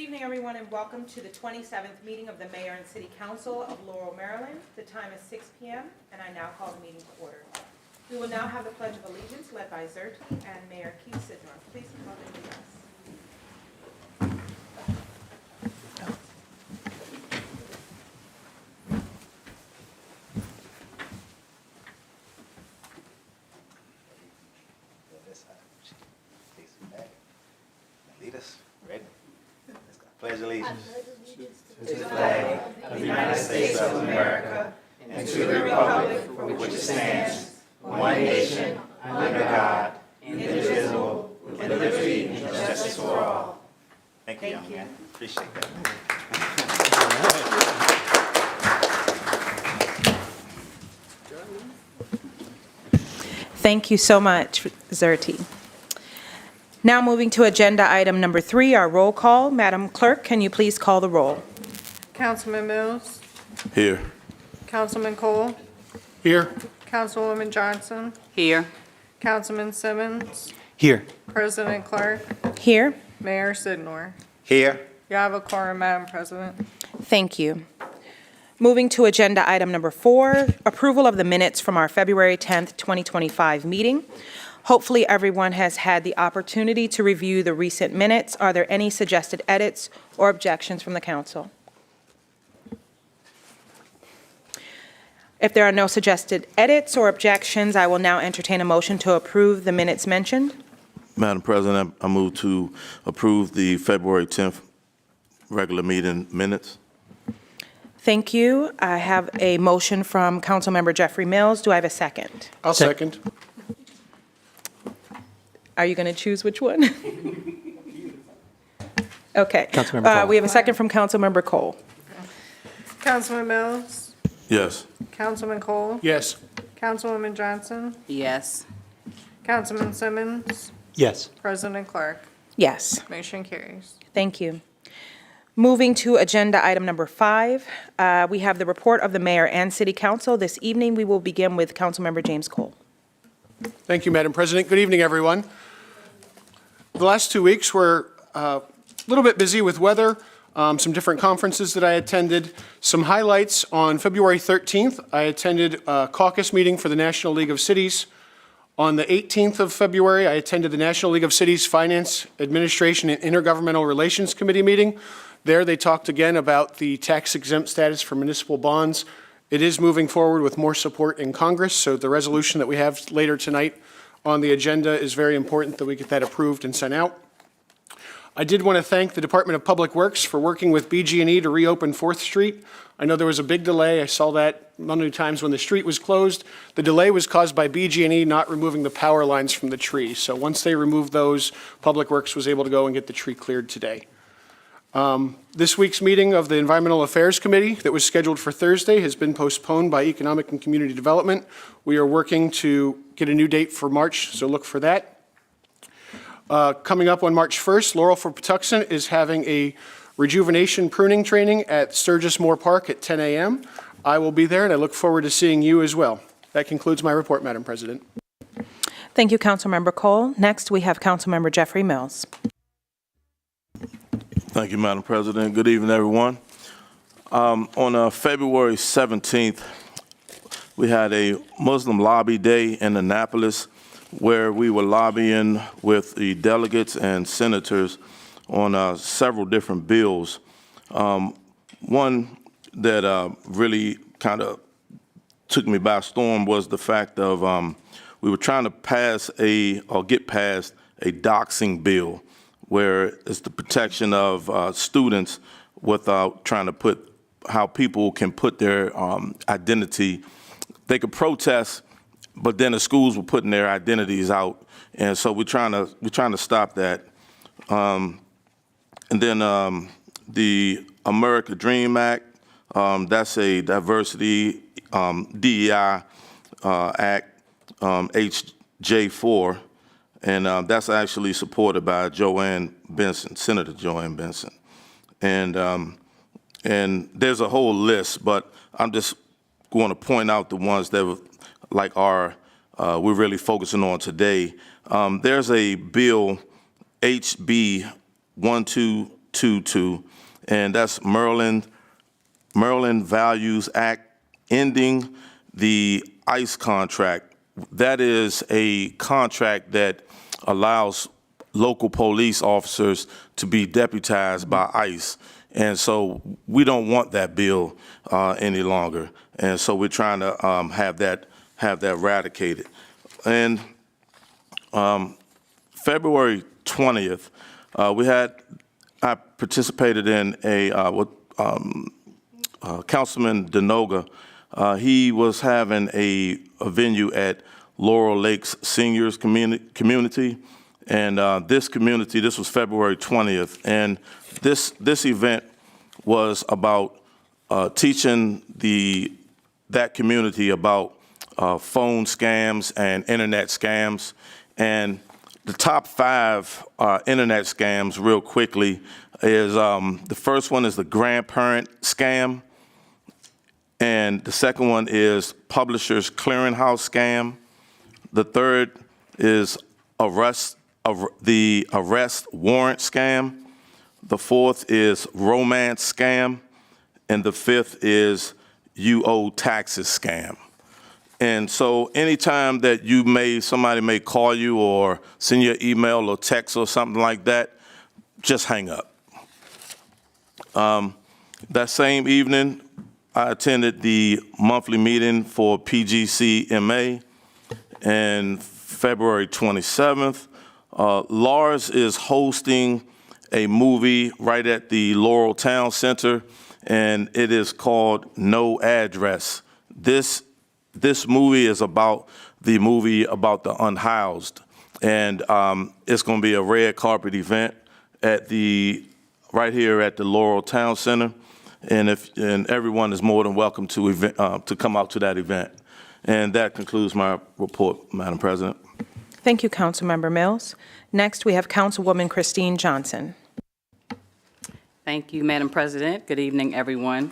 evening, everyone, and welcome to the 27th meeting of the Mayor and City Council of Laurel, Maryland. The time is 6 p.m., and I now call the meeting to order. We will now have the Pledge of Allegiance led by Zerti and Mayor Sydnor. Please come and lead us. Lead us. Ready? Let's go. Pledge allegiance to the flag of the United States of America and to the republic for which it stands, one nation, under God, indivisible, with liberty and justice for all. Thank you, young man. Appreciate that. Thank you so much, Zerti. Now moving to agenda item number 3, our roll call. Madam Clerk, can you please call the roll? Councilman Mills. Here. Councilman Cole. Here. Councilwoman Johnson. Here. Councilman Simmons. Here. President Clerk. Here. Mayor Sydnor. Here. You have a quorum, Madam President. Thank you. Moving to agenda item number 4, approval of the minutes from our February 10th, 2025 meeting. Hopefully everyone has had the opportunity to review the recent minutes. Are there any suggested edits or objections from the council? If there are no suggested edits or objections, I will now entertain a motion to approve the minutes mentioned. Madam President, I move to approve the February 10th regular meeting minutes. Thank you. I have a motion from Councilmember Jeffrey Mills. Do I have a second? I'll second. Are you going to choose which one? Okay. Councilmember Cole. We have a second from Councilmember Cole. Councilman Mills. Yes. Councilman Cole. Yes. Councilwoman Johnson. Yes. Councilman Simmons. Yes. President Clerk. Yes. Motion carries. Thank you. Moving to agenda item number 5, we have the report of the mayor and city council. This evening, we will begin with Councilmember James Cole. Thank you, Madam President. Good evening, everyone. The last 2 weeks were a little bit busy with weather, some different conferences that I attended. Some highlights: on February 13th, I attended a caucus meeting for the National League of Cities. On the 18th of February, I attended the National League of Cities Finance, Administration, and Intergovernmental Relations Committee meeting. There, they talked again about the tax-exempt status for municipal bonds. It is moving forward with more support in Congress, so the resolution that we have later tonight on the agenda is very important that we get that approved and sent out. I did want to thank the Department of Public Works for working with BG&E to reopen 4th Street. I know there was a big delay. I saw that many times when the street was closed. The delay was caused by BG&E not removing the power lines from the tree. So once they removed those, Public Works was able to go and get the tree cleared today. This week's meeting of the Environmental Affairs Committee that was scheduled for Thursday has been postponed by Economic and Community Development. We are working to get a new date for March, so look for that. Coming up on March 1st, Laurel for Patuxent is having a rejuvenation pruning training at Sturgis Moore Park at 10 a.m. I will be there, and I look forward to seeing you as well. That concludes my report, Madam President. Thank you, Councilmember Cole. Next, we have Councilmember Jeffrey Mills. Thank you, Madam President. Good evening, everyone. On February 17th, we had a Muslim lobby day in Annapolis where we were lobbying with the delegates and senators on several different bills. One that really kind of took me by storm was the fact of we were trying to get past a doxing bill, where it's the protection of students without trying to put how people can put their identity. They could protest, but then the schools were putting their identities out, and so we're trying to stop that. And then the America Dream Act, that's a diversity DEI Act, HJ4. And that's actually supported by Senator Joanne Benson. And there's a whole list, but I'm just going to point out the ones that we're really focusing on today. There's a bill, HB 222, and that's Maryland Values Act, ending the ICE contract. That is a contract that allows local police officers to be deputized by ICE. And so we don't want that bill any longer. And so we're trying to have that eradicated. And February 20th, I participated in Councilman Denoga. He was having a venue at Laurel Lakes Seniors Community. And this was February 20th. And this event was about teaching that community about phone scams and internet scams. And the top 5 internet scams, real quickly, is the first one is the grandparent scam. And the second one is Publishers Clearinghouse scam. The third is the arrest warrant scam. The fourth is romance scam. And the fifth is you owe taxes scam. And so anytime that somebody may call you or send you an email or text or something like that, just hang up. That same evening, I attended the monthly meeting for PGCMA, and February 27th, Lars is hosting a movie right at the Laurel Town Center, and it is called No Address. This movie is about the unhoused, and it's going to be a red carpet event right here at the Laurel Town Center, and everyone is more than welcome to come out to that event. And that concludes my report, Madam President. Thank you, Councilmember Mills. Next, we have Councilwoman Christine Johnson. Thank you, Madam President. Good evening, everyone.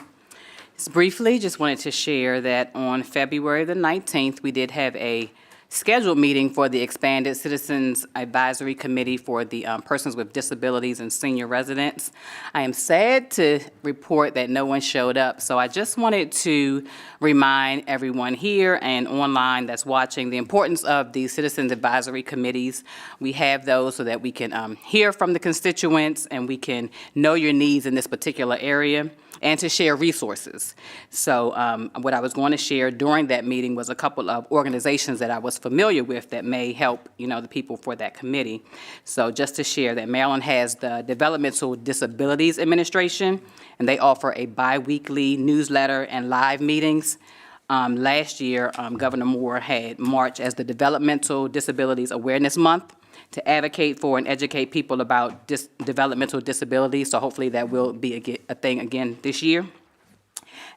Just briefly, just wanted to share that on February the 19th, we did have a scheduled meeting for the Expanded Citizens Advisory Committee for the Persons with Disabilities and Senior Residents. I am sad to report that no one showed up, so I just wanted to remind everyone here and online that's watching the importance of the Citizens Advisory Committees. We have those so that we can hear from the constituents and we can know your needs in this particular area, and to share resources. So what I was going to share during that meeting was a couple of organizations that I was familiar with that may help, the people for that committee. So just to share that Maryland has the Developmental Disabilities Administration, and they offer a bi-weekly newsletter and live meetings. Last year, Governor Moore had March as the Developmental Disabilities Awareness Month to advocate for and educate people about developmental disabilities. So hopefully that will be a thing again this year.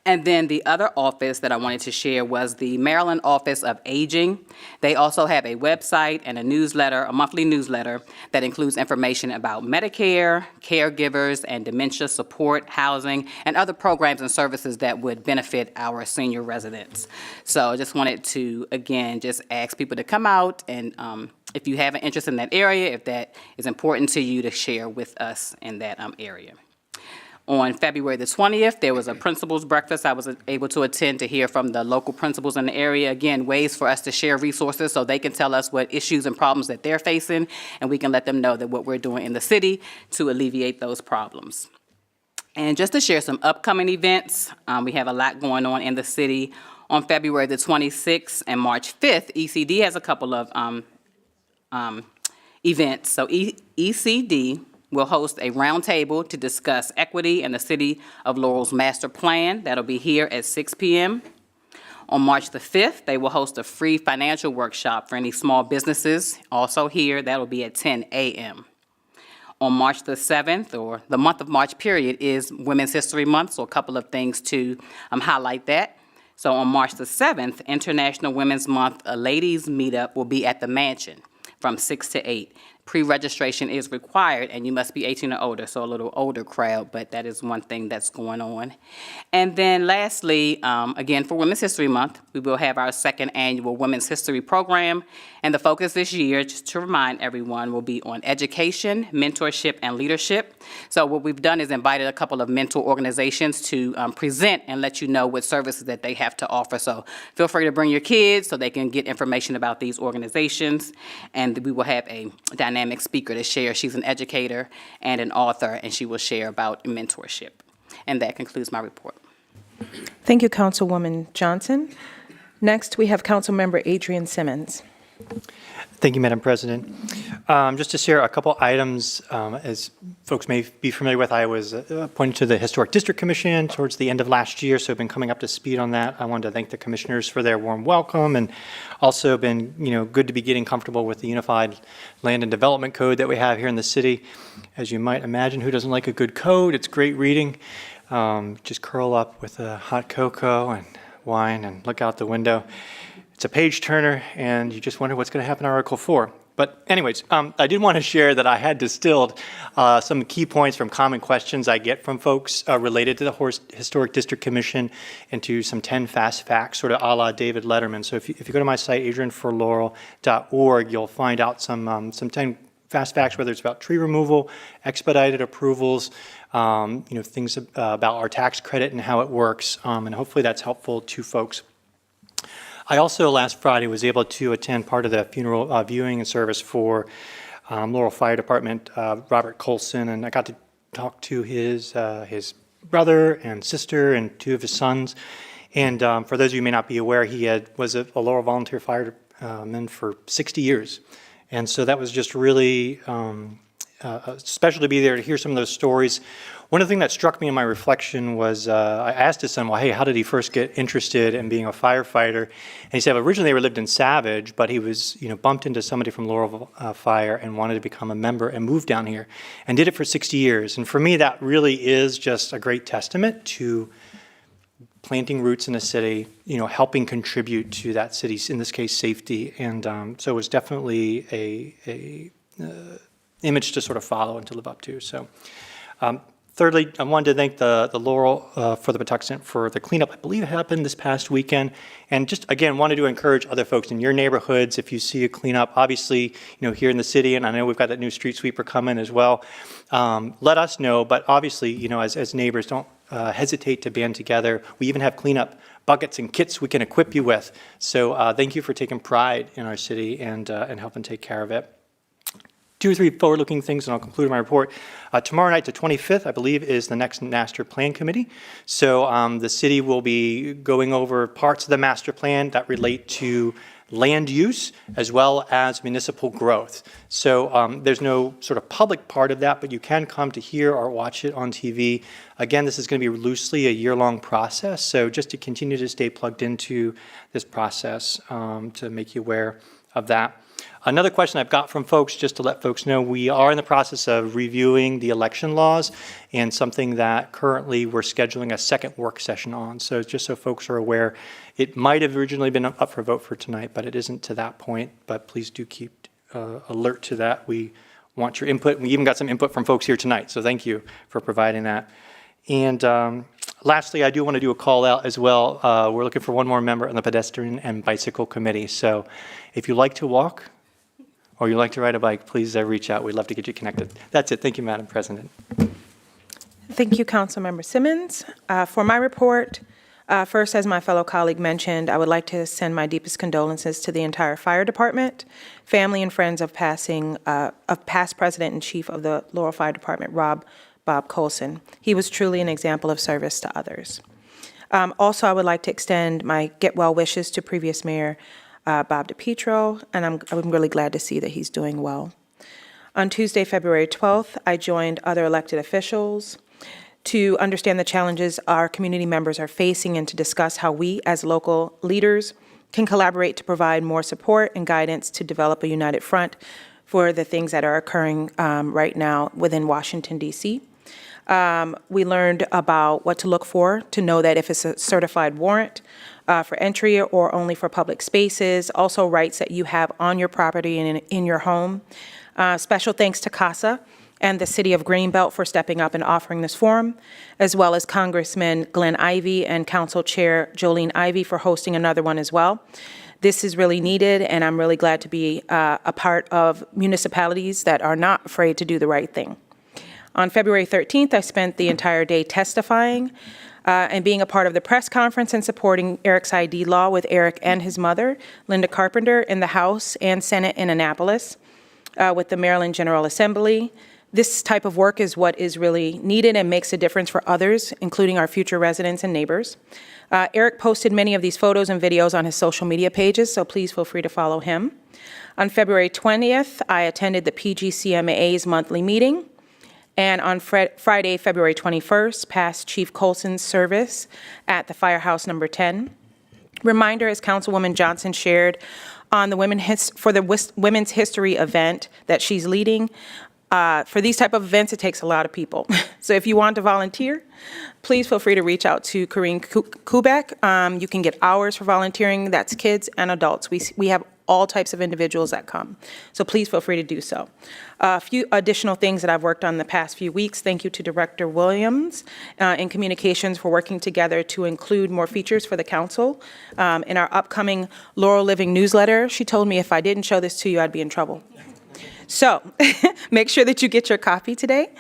And then the other office that I wanted to share was the Maryland Office of Aging. They also have a website and a newsletter, a monthly newsletter that includes information about Medicare, caregivers, and dementia support, housing, and other programs and services that would benefit our senior residents. So I just wanted to, again, just ask people to come out and if you have an interest in that area, if that is important to you, to share with us in that area. On February the 20th, there was a principals breakfast I was able to attend to hear from the local principals in the area. Again, ways for us to share resources so they can tell us what issues and problems that they're facing, and we can let them know that what we're doing in the city to alleviate those problems. And just to share some upcoming events, we have a lot going on in the city. On February the 26th and March 5th, ECD has a couple of events. So ECD will host a roundtable to discuss equity in the City of Laurel's master plan. That'll be here at 6 p.m. On March the 5th, they will host a free financial workshop for any small businesses. Also here, that'll be at 10 a.m. On March the 7th, or the month of March period, is Women's History Month, so a couple of things to highlight that. So on March the 7th, International Women's Month, a ladies' meetup will be at the Mansion from 6 to 8. pre-registration is required, and you must be 18 or older, so a little older crowd, but that is one thing that's going on. And then lastly, again, for Women's History Month, we will have our second annual Women's History Program, and the focus this year, just to remind everyone, will be on education, mentorship, and leadership. So what we've done is invited a couple of mentor organizations to present and let you know what services that they have to offer. So feel free to bring your kids so they can get information about these organizations, and we will have a dynamic speaker to share. She's an educator and an author, and she will share about mentorship. And that concludes my report. Thank you, Councilwoman Johnson. Next, we have Councilmember Adrian Simmons. Thank you, Madam President. Just to share a couple items, as folks may be familiar with, I was appointed to the Historic District Commission towards the end of last year, so I've been coming up to speed on that. I wanted to thank the commissioners for their warm welcome, and also been, good to be getting comfortable with the Unified Land and Development Code that we have here in the city. As you might imagine, who doesn't like a good code? It's great reading. Just curl up with a hot cocoa and wine and look out the window. It's a page turner, and you just wonder what's going to happen in Article 4. But anyways, I did want to share that I had distilled some key points from common questions I get from folks related to the Historic District Commission into some 10 fast facts, sort of a la David Letterman. So if you go to my site, adrianforlaurel.org, you'll find out some 10 fast facts, whether it's about tree removal, expedited approvals, things about our tax credit and how it works, and hopefully that's helpful to folks. I also, last Friday, was able to attend part of the funeral viewing and service for Laurel Fire Department, Robert Colson, and I got to talk to his brother and sister and two of his sons. And for those of you who may not be aware, he was a Laurel volunteer fireman for 60 years. And so that was just really special to be there to hear some of those stories. One of the things that struck me in my reflection was I asked his son, well, hey, how did he first get interested in being a firefighter? And he said, well, originally he lived in Savage, but he was bumped into somebody from Laurel Fire and wanted to become a member and moved down here and did it for 60 years. And for me, that really is just a great testament to planting roots in a city, helping contribute to that city's, in this case, safety. And so it was definitely a image to sort of follow and to live up to. So. Thirdly, I wanted to thank the Laurel for the Patuxent for the cleanup. I believe it happened this past weekend. And just, again, wanted to encourage other folks in your neighborhoods, if you see a cleanup, obviously, here in the city, and I know we've got that new street sweeper coming as well, let us know. But obviously, as neighbors, don't hesitate to band together. We even have cleanup buckets and kits we can equip you with. So thank you for taking pride in our city and helping take care of it. 2 or 3 forward-looking things, and I'll conclude my report. Tomorrow night, the 25th, I believe, is the next Master Plan Committee. So the city will be going over parts of the master plan that relate to land use as well as municipal growth. So there's no sort of public part of that, but you can come to hear or watch it on TV. Again, this is going to be loosely a year-long process, so just to continue to stay plugged into this process to make you aware of that. Another question I've got from folks, just to let folks know, we are in the process of reviewing the election laws, and something that currently we're scheduling a second work session on. So just so folks are aware, it might have originally been up for vote for tonight, but it isn't to that point. But please do keep alert to that. We want your input. We even got some input from folks here tonight, so thank you for providing that. And lastly, I do want to do a call out as well. We're looking for one more member on the Pedestrian and Bicycle Committee. So if you like to walk, or you like to ride a bike, please reach out. We'd love to get you connected. That's it. Thank you, Madam President. Thank you, Councilmember Simmons. For my report, first, as my fellow colleague mentioned, I would like to send my deepest condolences to the entire fire department, family and friends of past President and Chief of the Laurel Fire Department, Bob Colson. He was truly an example of service to others. Also, I would like to extend my get well wishes to previous Mayor Bob DiPietro, and I'm really glad to see that he's doing well. On Tuesday, February 12th, I joined other elected officials to understand the challenges our community members are facing and to discuss how we, as local leaders, can collaborate to provide more support and guidance to develop a united front for the things that are occurring right now within Washington, D.C. We learned about what to look for to know that if it's a certified warrant for entry or only for public spaces, also rights that you have on your property and in your home. Special thanks to CASA and the City of Greenbelt for stepping up and offering this forum, as well as Congressman Glenn Ivey and Council Chair Jolene Ivey for hosting another one as well. This is really needed, and I'm really glad to be a part of municipalities that are not afraid to do the right thing. On February 13th, I spent the entire day testifying and being a part of the press conference and supporting Eric's ID law with Eric and his mother, Linda Carpenter, in the House and Senate in Annapolis with the Maryland General Assembly. This type of work is what is really needed and makes a difference for others, including our future residents and neighbors. Eric posted many of these photos and videos on his social media pages, so please feel free to follow him. On February 20th, I attended the PGCMA's monthly meeting. And on Friday, February 21st, passed Chief Colson's service at the Firehouse Number 10. Reminder, as Councilwoman Johnson shared, on the Women's History event that she's leading. For these type of events, it takes a lot of people. So if you want to volunteer, please feel free to reach out to Karine Kubek. You can get hours for volunteering. That's kids and adults. We have all types of individuals that come. So please feel free to do so. A few additional things that I've worked on the past few weeks. Thank you to Director Williams in Communications for working together to include more features for the council. In our upcoming Laurel Living newsletter, she told me if I didn't show this to you, I'd be in trouble. So make sure that you get your copy today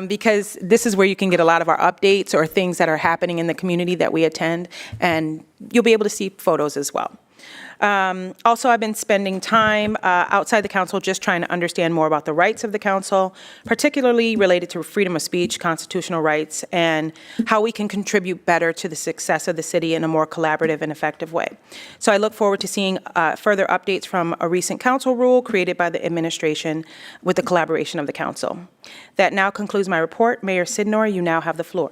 because this is where you can get a lot of our updates or things that are happening in the community that we attend, and you'll be able to see photos as well. Also, I've been spending time outside the council just trying to understand more about the rights of the council, particularly related to freedom of speech, constitutional rights, and how we can contribute better to the success of the city in a more collaborative and effective way. So I look forward to seeing further updates from a recent council rule created by the administration with the collaboration of the council. That now concludes my report. Mayor Sydnor, you now have the floor.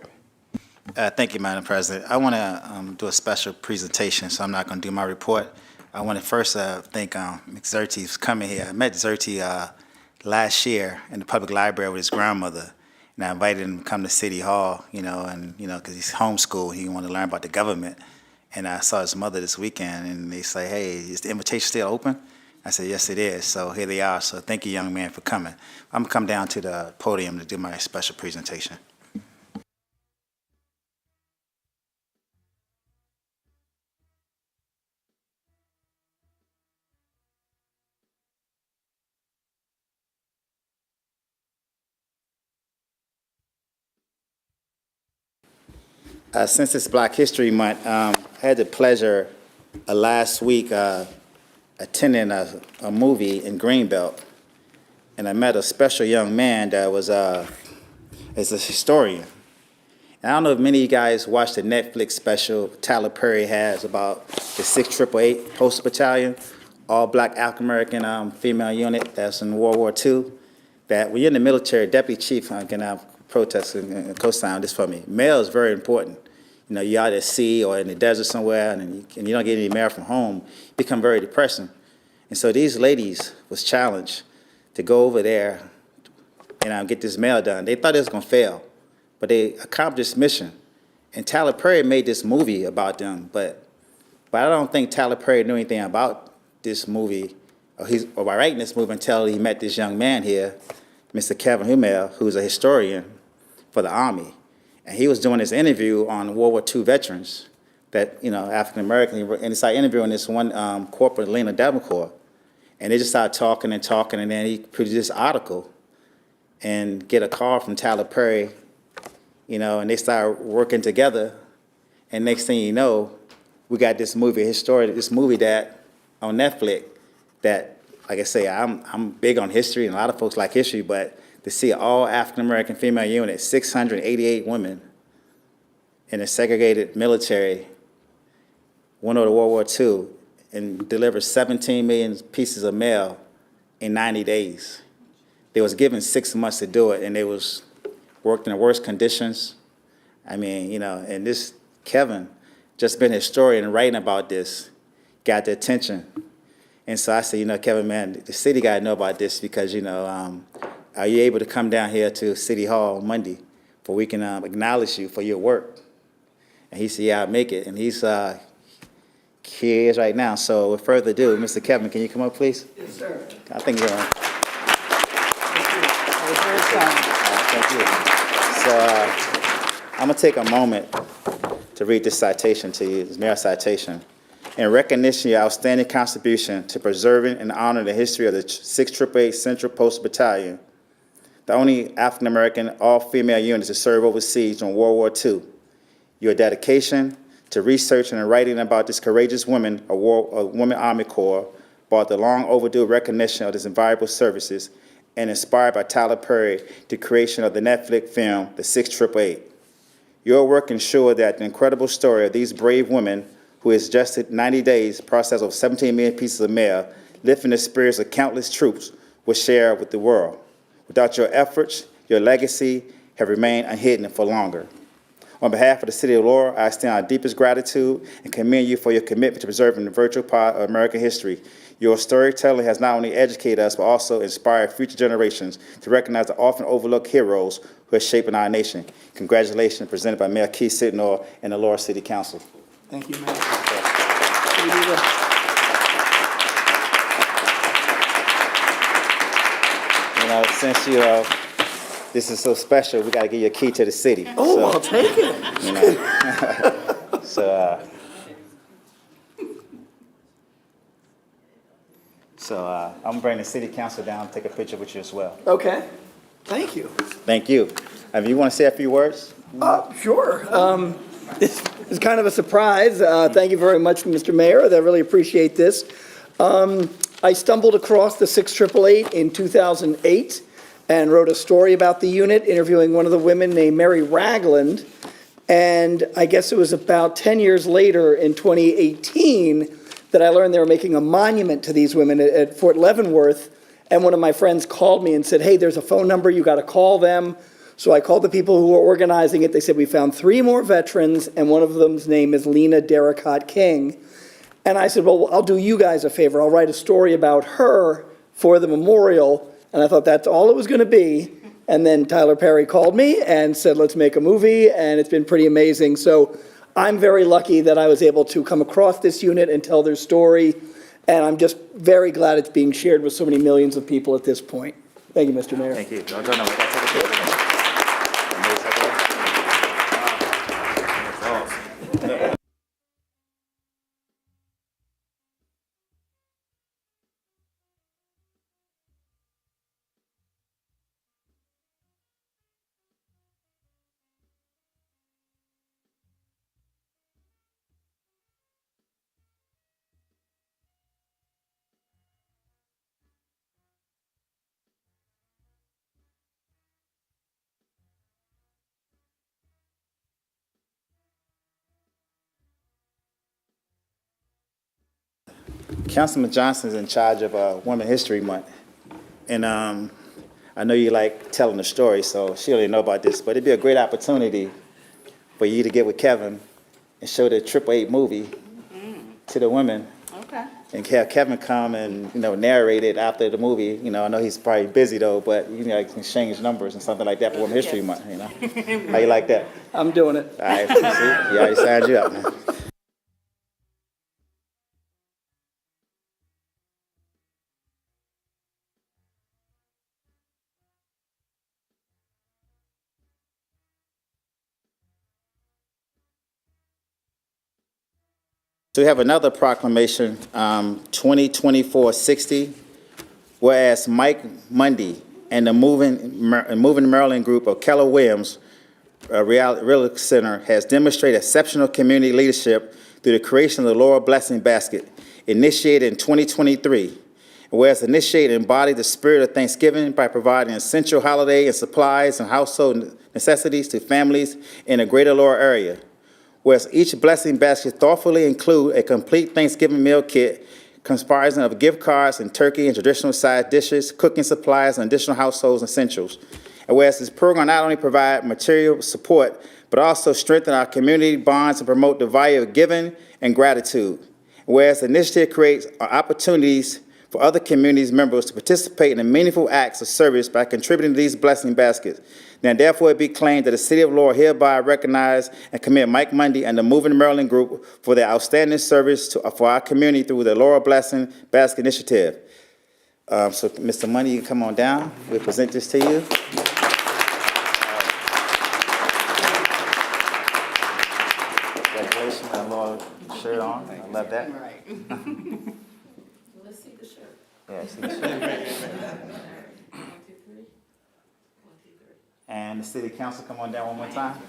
Thank you, Madam President. I want to do a special presentation, so I'm not going to do my report. I want to first thank Xerti for coming here. I met Xerti last year in the public library with his grandmother, and I invited him to come to City Hall, because he's homeschooled. He wanted to learn about the government. And I saw his mother this weekend, and they say, hey, is the invitation still open? I said, yes, it is. So here they are. So thank you, young man, for coming. I'm going to come down to the podium to do my special presentation. Since it's Black History Month, I had the pleasure last week attending a movie in Greenbelt, and I met a special young man that was is a historian. And I don't know if many of you guys watched the Netflix special Tyler Perry has about the 688 Postal Battalion, all-black African-American female unit that's in World War II. That when you're in the military, deputy chief can protest and co-sign this for me. Mail is very important. You're out at sea or in the desert somewhere, and you don't get any mail from home, it become very depressing. And so these ladies was challenged to go over there and get this mail done. They thought it was going to fail, but they accomplished this mission. And Tyler Perry made this movie about them, but I don't think Tyler Perry knew anything about this movie or by writing this movie until he met this young man here, Mr. Kevin Humel, who's a historian for the Army. And he was doing this interview on World War II veterans that, African-American, and he started interviewing this one corporate, Lena Davenport. And they just started talking, and then he produced this article and get a call from Tyler Perry, and they started working together. And next thing you know, we got this movie, this movie that on Netflix that, like I say, I'm big on history, and a lot of folks like history, but to see all African-American female unit, 688 women in a segregated military, went over to World War II and delivered 17 million pieces of mail in 90 days. They was given 6 months to do it, and they was worked in the worst conditions. And this Kevin, just been a historian and writing about this, got the attention. And so I said, Kevin, man, the city got to know about this because, are you able to come down here to City Hall Monday for we can acknowledge you for your work? And he said, yeah, I'll make it. And he's here he is right now. So with further ado, Mr. Kevin, can you come up, please? Yes, sir. I think you're on. Thank you. So I'm going to take a moment to read this citation to you, this mayor citation. In recognition of your outstanding contribution to preserving and honoring the history of the 688 Central Post Battalion, the only African-American all-female unit to serve overseas during World War II, your dedication to researching and writing about this courageous women of Women Army Corps brought the long overdue recognition of this invaluable services and inspired by Tyler Perry the creation of the Netflix film, The 688. Your work ensured that the incredible story of these brave women who has adjusted 90 days, processed over 17 million pieces of mail, lifting the spirits of countless troops, was shared with the world. Without your efforts, your legacy have remained unhidden for longer. On behalf of the City of Laurel, I extend our deepest gratitude and commend you for your commitment to preserving the virtual part of American history. Your storytelling has not only educated us, but also inspired future generations to recognize the often overlooked heroes who are shaping our nation. Congratulations, presented by Mayor Keith Sydnor and the Laurel City Council. Thank you, Mayor. You know, since this is so special, we got to give you a key to the city. Oh, So, I'll take it. you know. So I'm going to bring the city council down and take a picture with you as well. Okay, thank you. Thank you. You want to say a few words? Sure. This is kind of a surprise. Thank you very much, Mr. Mayor. I really appreciate this. I stumbled across the 6888 in 2008 and wrote a story about the unit, interviewing one of the women named Mary Ragland. And I guess it was about 10 years later in 2018 that I learned they were making a monument to these women at Fort Leavenworth. And one of my friends called me and said, hey, there's a phone number, you got to call them. So I called the people who were organizing it. They said, we found 3 more veterans, and one of them's name is Lena Derricott King. And I said, well, I'll do you guys a favor. I'll write a story about her for the memorial. And I thought that's all it was going to be. And then Tyler Perry called me and said, let's make a movie, and it's been pretty amazing. So I'm very lucky that I was able to come across this unit and tell their story, and I'm just very glad it's being shared with so many millions of people at this point. Thank you, Mr. Mayor. Thank you. No, we got to take a picture. Councilman Johnson's in charge of Women History Month. And I know you like telling the story, so she already know about this, but it'd be a great opportunity for you to get with Kevin and show the 888 movie to the women. Okay. And have Kevin come and, narrate it after the movie. I know he's probably busy though, but exchange numbers and something like that for Women History Month, How you like that? I'm doing it. All right, see, he already signed you up, man. So we have another proclamation, 2024-60, whereas Mike Mundy and the Moving Maryland group of Keller Williams Real Center has demonstrated exceptional community leadership through the creation of the Laurel Blessing Basket, initiated in 2023. Whereas initiated embodied the spirit of Thanksgiving by providing essential holiday and supplies and household necessities to families in the greater Laurel area. Whereas each blessing basket thoughtfully include a complete Thanksgiving meal kit comprising of gift cards and turkey and traditional side dishes, cooking supplies, and additional household essentials. And whereas this program not only provide material support, but also strengthen our community bonds and promote the value of giving and gratitude. Whereas the initiative creates opportunities for other communities members to participate in the meaningful acts of service by contributing to these blessing baskets. Now, therefore, it be claimed that the City of Laurel hereby recognize and commend Mike Mundy and the Moving Maryland Group for their outstanding service for our community through the Laurel Blessing Basket Initiative. So, Mr. Money, you can come on down. We'll present this to you. Congratulations, my Laurel shirt on. I love that. Let's see the shirt. Yeah, see the shirt. And the city council, come on down one more time.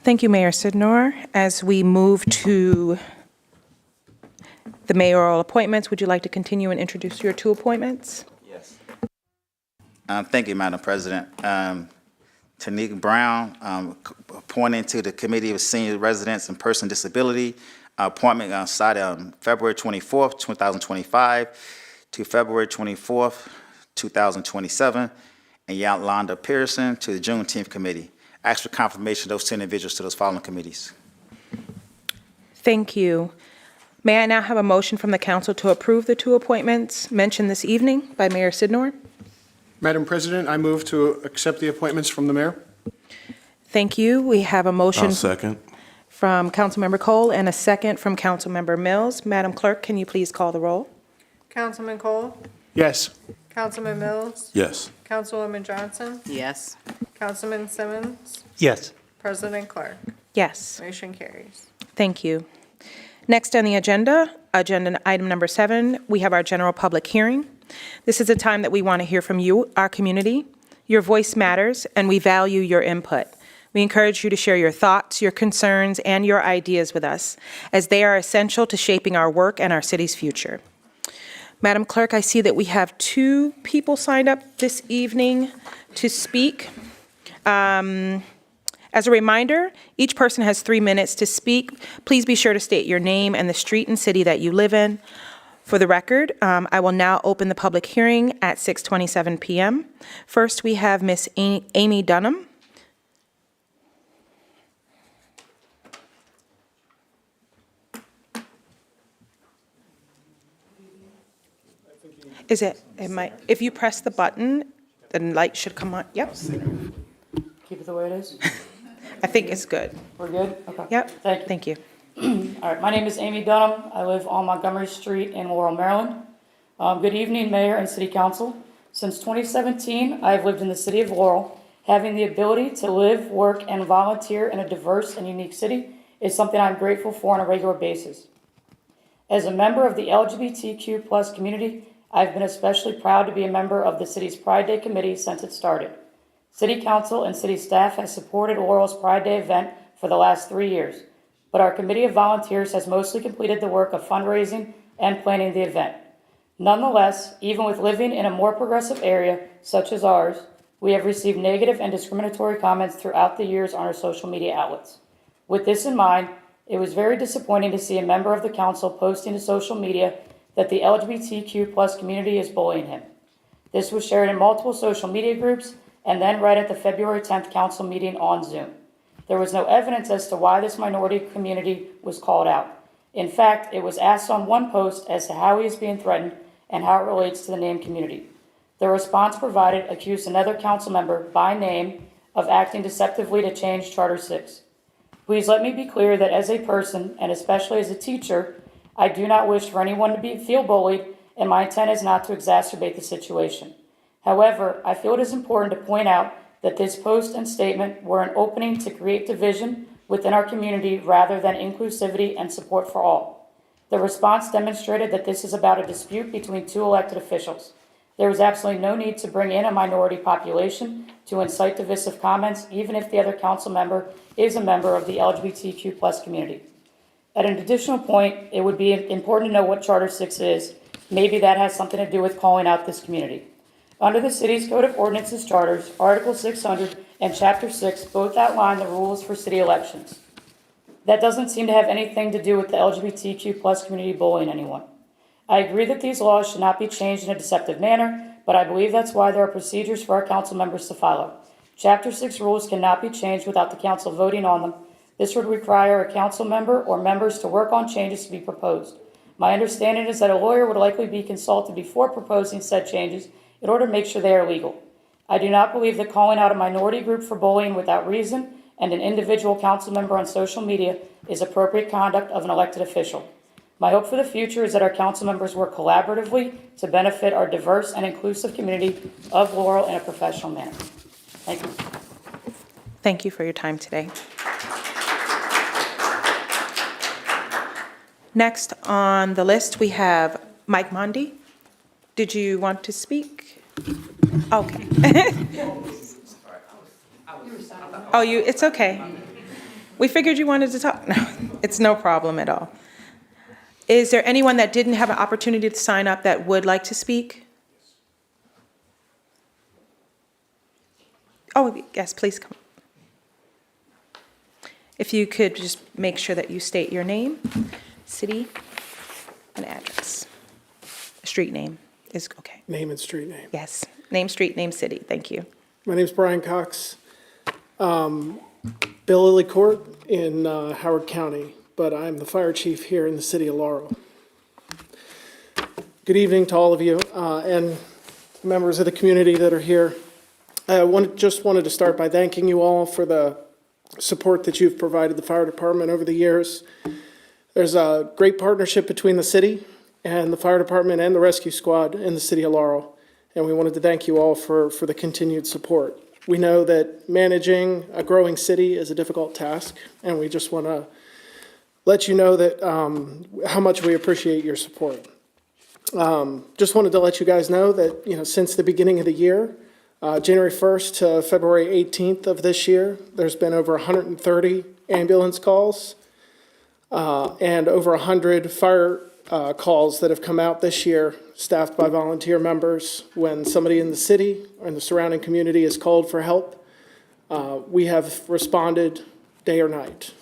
Thank you, Mayor Sydnor. As we move to the mayoral appointments, would you like to continue and introduce your 2 appointments? Yes. Thank you, Madam President. Tanéa Brown, appointed to the Committee of Senior Residents and Person Disability, appointment started on February 24th, 2025 to February 24th, 2027, and Yolanda Pearson to the Juneteenth Committee. Ask for confirmation of those 2 individuals to those following committees. Thank you. May I now have a motion from the council to approve the 2 appointments mentioned this evening by Mayor Sydnor? Madam President, I move to accept the appointments from the mayor. Thank you. We have a motion I'll second. from Councilmember Cole and a second from Councilmember Mills. Madam Clerk, can you please call the roll? Councilman Cole? Yes. Councilman Mills? Yes. Councilwoman Johnson? Yes. Councilman Simmons? Yes. President Clerk? Yes. Motion carries. Thank you. Next on the agenda item number 7, we have our general public hearing. This is a time that we want to hear from you, our community. Your voice matters, and we value your input. We encourage you to share your thoughts, your concerns, and your ideas with us, as they are essential to shaping our work and our city's future. Madam Clerk, I see that we have 2 people signed up this evening to speak. As a reminder, each person has 3 minutes to speak. Please be sure to state your name and the street and city that you live in. For the record, I will now open the public hearing at 6:27 p.m. First, we have Miss Amy Dunham. It might, if you press the button, the light should come on. Yep, Keep it the way it is? I think it's good. We're good? Okay. Yep, Thank you. thank you. All right, my name is Amy Dunham. I live on Montgomery Street in Laurel, Maryland. Good evening, Mayor and City Council. Since 2017, I have lived in the city of Laurel. Having the ability to live, work, and volunteer in a diverse and unique city is something I'm grateful for on a regular basis. As a member of the LGBTQ+ community, I've been especially proud to be a member of the city's Pride Day committee since it started. City Council and city staff has supported Laurel's Pride Day event for the last 3 years, but our committee of volunteers has mostly completed the work of fundraising and planning the event. Nonetheless, even with living in a more progressive area such as ours, we have received negative and discriminatory comments throughout the years on our social media outlets. With this in mind, it was very disappointing to see a member of the council posting to social media that the LGBTQ+ community is bullying him. This was shared in multiple social media groups and then read at the February 10th council meeting on Zoom. There was no evidence as to why this minority community was called out. In fact, it was asked on one post as to how he is being threatened and how it relates to the named community. The response provided accused another council member by name of acting deceptively to change Charter 6. Please let me be clear that as a person, and especially as a teacher, I do not wish for anyone to feel bullied, and my intent is not to exacerbate the situation. However, I feel it is important to point out that this post and statement were an opening to create division within our community rather than inclusivity and support for all. The response demonstrated that this is about a dispute between 2 elected officials. There is absolutely no need to bring in a minority population to incite divisive comments, even if the other council member is a member of the LGBTQ+ community. At an additional point, it would be important to know what Charter 6 is. Maybe that has something to do with calling out this community. Under the city's Code of Ordinances Charters, Article 600 and Chapter 6 both outline the rules for city elections. That doesn't seem to have anything to do with the LGBTQ+ community bullying anyone. I agree that these laws should not be changed in a deceptive manner, but I believe that's why there are procedures for our council members to follow. Chapter 6 rules cannot be changed without the council voting on them. This would require a council member or members to work on changes to be proposed. My understanding is that a lawyer would likely be consulted before proposing said changes in order to make sure they are legal. I do not believe that calling out a minority group for bullying without reason and an individual council member on social media is appropriate conduct of an elected official. My hope for the future is that our council members work collaboratively to benefit our diverse and inclusive community of Laurel in a professional manner. Thank you. Thank you for your time today. Next on the list, we have Mike Mondi. Did you want to speak? Okay. Oh, it's okay. We figured you wanted to talk. No, it's no problem at all. Is there anyone that didn't have an opportunity to sign up that would like to speak? Oh, yes, please come. If you could just make sure that you state your name, city, and address. Street name is okay. Name and street name. Yes, name, street name, city. Thank you. My name's Brian Cox. Billy Court in Howard County, but I'm the fire chief here in the city of Laurel. Good evening to all of you and members of the community that are here. I just wanted to start by thanking you all for the support that you've provided the fire department over the years. There's a great partnership between the city and the fire department and the rescue squad in the city of Laurel, and we wanted to thank you all for the continued support. We know that managing a growing city is a difficult task, and we just want to let you know that how much we appreciate your support. Just wanted to let you guys know that, since the beginning of the year, January 1st to February 18th of this year, there's been over 130 ambulance calls and over 100 fire calls that have come out this year, staffed by volunteer members. When somebody in the city or in the surrounding community is called for help, we have responded day or night,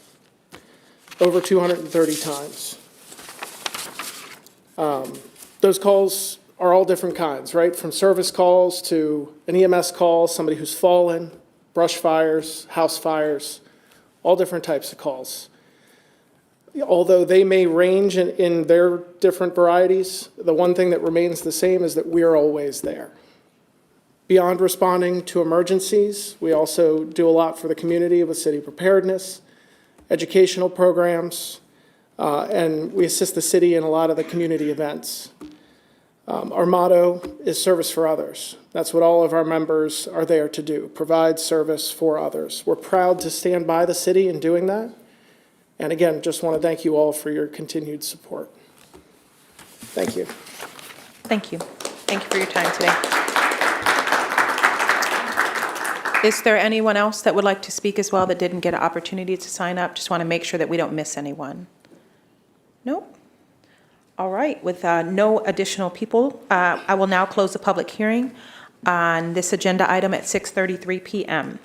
over 230 times. Those calls are all different kinds, right? From service calls to an EMS call, somebody who's fallen, brush fires, house fires, all different types of calls. Although they may range in their different varieties, the one thing that remains the same is that we're always there. Beyond responding to emergencies, we also do a lot for the community with city preparedness, educational programs, and we assist the city in a lot of the community events. Our motto is service for others. That's what all of our members are there to do, provide service for others. We're proud to stand by the city in doing that. And again, just want to thank you all for your continued support. Thank you. Thank you. Thank you for your time today. Is there anyone else that would like to speak as well that didn't get an opportunity to sign up? Just want to make sure that we don't miss anyone. Nope. All right, with no additional people, I will now close the public hearing on this agenda item at 6:33 p.m.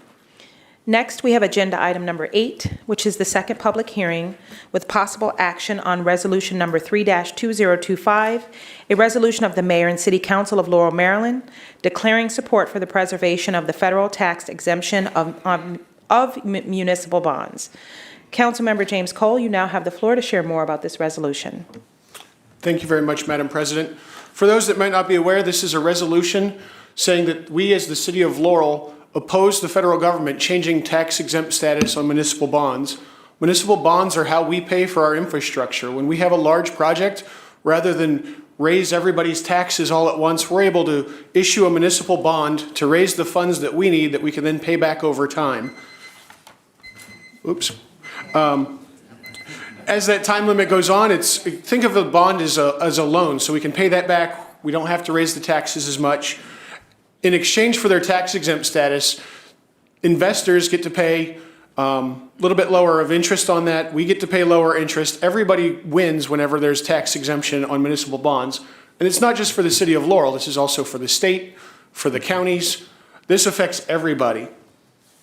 Next, we have agenda item number 8, which is the second public hearing with possible action on resolution number 3-2025, a resolution of the mayor and city council of Laurel, Maryland, declaring support for the preservation of the federal tax exemption of municipal bonds. Councilmember James Cole, you now have the floor to share more about this resolution. Thank you very much, Madam President. For those that might not be aware, this is a resolution saying that we as the city of Laurel oppose the federal government changing tax exempt status on municipal bonds. Municipal bonds are how we pay for our infrastructure. When we have a large project, rather than raise everybody's taxes all at once, we're able to issue a municipal bond to raise the funds that we need that we can then pay back over time. Oops. As that time limit goes on, think of a bond as a loan, so we can pay that back We don't have to raise the taxes as much. In exchange for their tax exempt status, investors get to pay a little bit lower of interest on that. We get to pay lower interest. Everybody wins whenever there's tax exemption on municipal bonds. And it's not just for the city of Laurel. This is also for the state, for the counties. This affects everybody.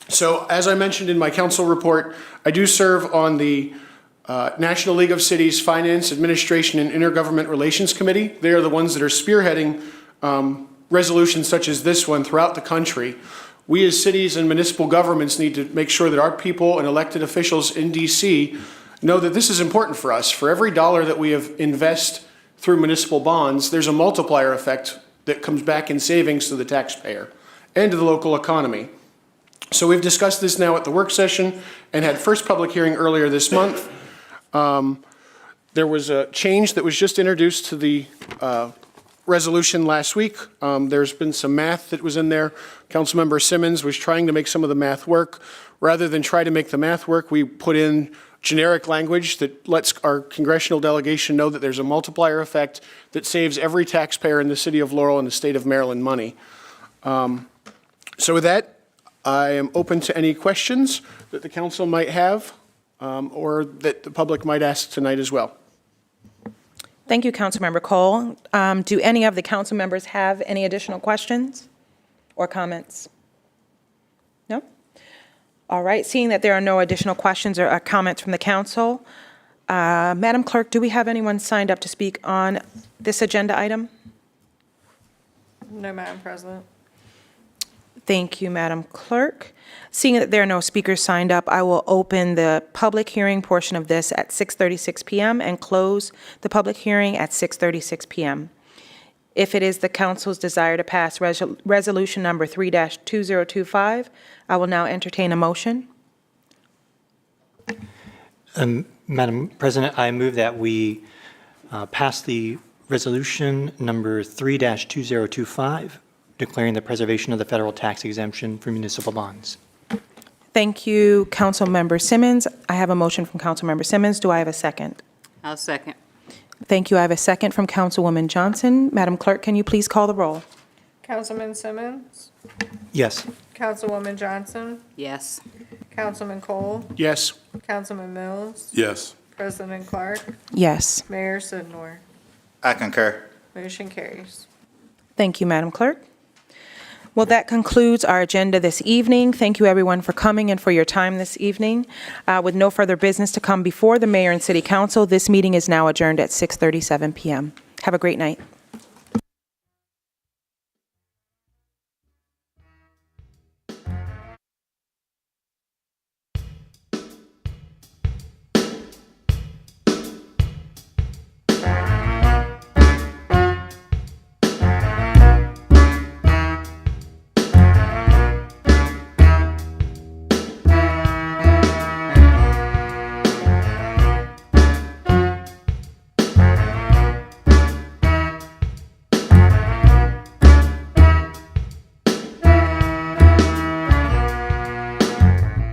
So as I mentioned in my council report, I do serve on the National League of Cities Finance, Administration, and Intergovernment Relations Committee. They are the ones that are spearheading resolutions such as this one throughout the country. We as cities and municipal governments need to make sure that our people and elected officials in DC know that this is important for us. For every dollar that we invest through municipal bonds, there's a multiplier effect that comes back in savings to the taxpayer and to the local economy. So we've discussed this now at the work session and had first public hearing earlier this month. There was a change that was just introduced to the resolution last week. There's been some math that was in there. Councilmember Simmons was trying to make some of the math work. Rather than try to make the math work, we put in generic language that lets our congressional delegation know that there's a multiplier effect that saves every taxpayer in the city of Laurel and the state of Maryland money. So with that, I am open to any questions that the council might have or that the public might ask tonight as well. Thank you, Councilmember Cole. Do any of the council members have any additional questions or comments? No? All right, seeing that there are no additional questions or comments from the council, Madam Clerk, do we have anyone signed up to speak on this agenda item? No, Madam President. Thank you, Madam Clerk. Seeing that there are no speakers signed up, I will open the public hearing portion of this at 6:36 p.m. and close the public hearing at 6:36 p.m. If it is the council's desire to pass resolution number 3-2025, I will now entertain a motion. Madam President, I move that we pass the resolution number 3-2025, declaring the preservation of the federal tax exemption for municipal bonds. Thank you, Councilmember Simmons. I have a motion from Councilmember Simmons. Do I have a second? I'll second. Thank you. I have a second from Councilwoman Johnson. Madam Clerk, can you please call the roll? Councilman Simmons, Yes. Councilwoman Johnson, Yes. Councilman Cole, Yes. Councilman Mills, Yes. President Clark, Yes. Mayor Sydnor. I concur. Motion carries. Thank you, Madam Clerk. Well, that concludes our agenda this evening. Thank you, everyone, for coming and for your time this evening. With no further business to come before the mayor and city council, this meeting is now adjourned at 6:37 p.m. Have a great night.